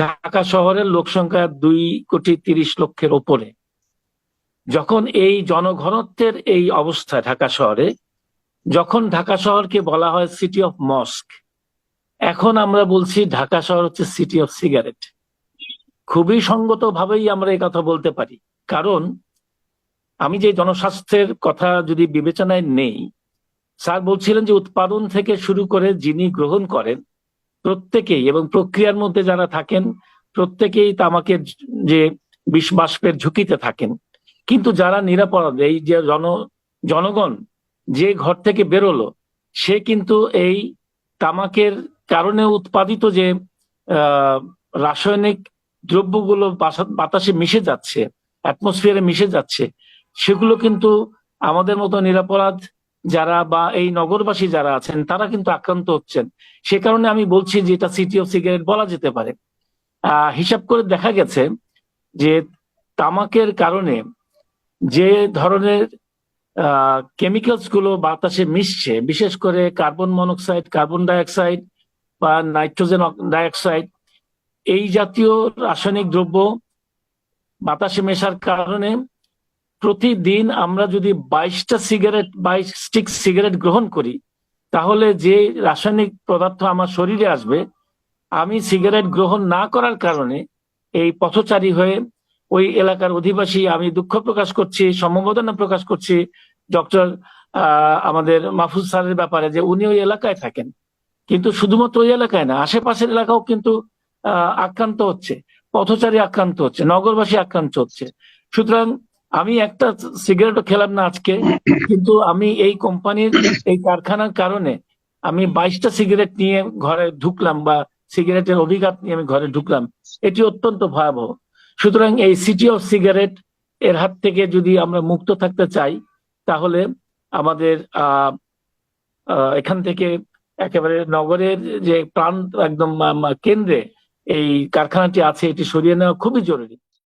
ঢাকা শহরের লোক সংখ্যা 2,30,00,000-এর ওপরে। যখন এই জনঘনত্বের এই অবস্থা ঢাকা শহরে, যখন ঢাকা শহরকে বলা হয় সিটি অফ মস্ক, এখন আমরা বলছি ঢাকা শহর হচ্ছে সিটি অফ সিগারেট। খুবই সঙ্গত ভাবেই আমরা এই কথা বলতে পারি, কারণ আমি যে জনস্বাস্থ্যের কথা যদি বিবেচনায় নেই, স্যার বলছিলেন যে উৎপাদন থেকে শুরু করে যিনি গ্রহণ করেন প্রত্যেকেই, এবং প্রক্রিয়ার মধ্যে যারা থাকেন প্রত্যেকেই তামাকের যে বিষ বাষ্পের ঝুঁকিতে থাকেন। কিন্তু যারা নিরাপরাধ, এই যে জনগণ যে ঘর থেকে বেরোলো, সে কিন্তু এই তামাকের কারণে উৎপাদিত যে রাসায়নিক দ্রব্যগুলো বাতাসে মিশে যাচ্ছে, অ্যাটমসফিয়ারে মিশে যাচ্ছে, সেগুলো কিন্তু আমাদের মতো নিরাপরাধ যারা বা এই নগরবাসী যারা আছেন তারা কিন্তু আক্রান্ত হচ্ছেন। সে কারণে আমি বলছি যে এটা সিটি অফ সিগারেট বলা যেতে পারে। হিসাব করে দেখা গেছে যে তামাকের কারণে যে ধরনের কেমিক্যালস গুলো বাতাসে মিশছে, বিশেষ করে কার্বন মনোক্সাইড, কার্বন ডাইঅক্সাইড বা নাইট্রোজেন ডাইঅক্সাইড, এই জাতীয় রাসায়নিক দ্রব্য বাতাসে মেশার কারণে প্রতিদিন আমরা যদি 22 স্টিক সিগারেট গ্রহণ করি, তাহলে যে রাসায়নিক পদার্থ আমার শরীরে আসবে, আমি সিগারেট গ্রহণ না করার কারণে এই পথচারী হয়ে ওই এলাকার অধিবাসী, আমি দুঃখ প্রকাশ করছি, সমবেদনা প্রকাশ করছি ডক্টর আমাদের মাহফুজ স্যারের ব্যাপারে, যে উনি ওই এলাকায় থাকেন, কিন্তু শুধুমাত্র ওই এলাকায় না, আশেপাশের এলাকাও কিন্তু আক্রান্ত হচ্ছে, পথচারী আক্রান্ত হচ্ছে, নগরবাসী আক্রান্ত হচ্ছে। সুতরাং আমি একটা সিগারেটও খেলাম না আজকে, কিন্তু আমি এই কোম্পানির এই কারখানার কারণে আমি 22টা সিগারেট নিয়ে ঘরে ঢুকলাম, বা সিগারেটের অভিঘাত নিয়ে আমি ঘরে ঢুকলাম। এটি অত্যন্ত ভয়াবহ। সুতরাং এই সিটি অফ সিগারেট এর হাত থেকে যদি আমরা মুক্ত থাকতে চাই, তাহলে আমাদের এখান থেকে একেবারে নগরের যে প্রাণ একদম কেন্দ্রে এই কারখানাটি আছে, এটি সরিয়ে নেওয়া খুবই জরুরি।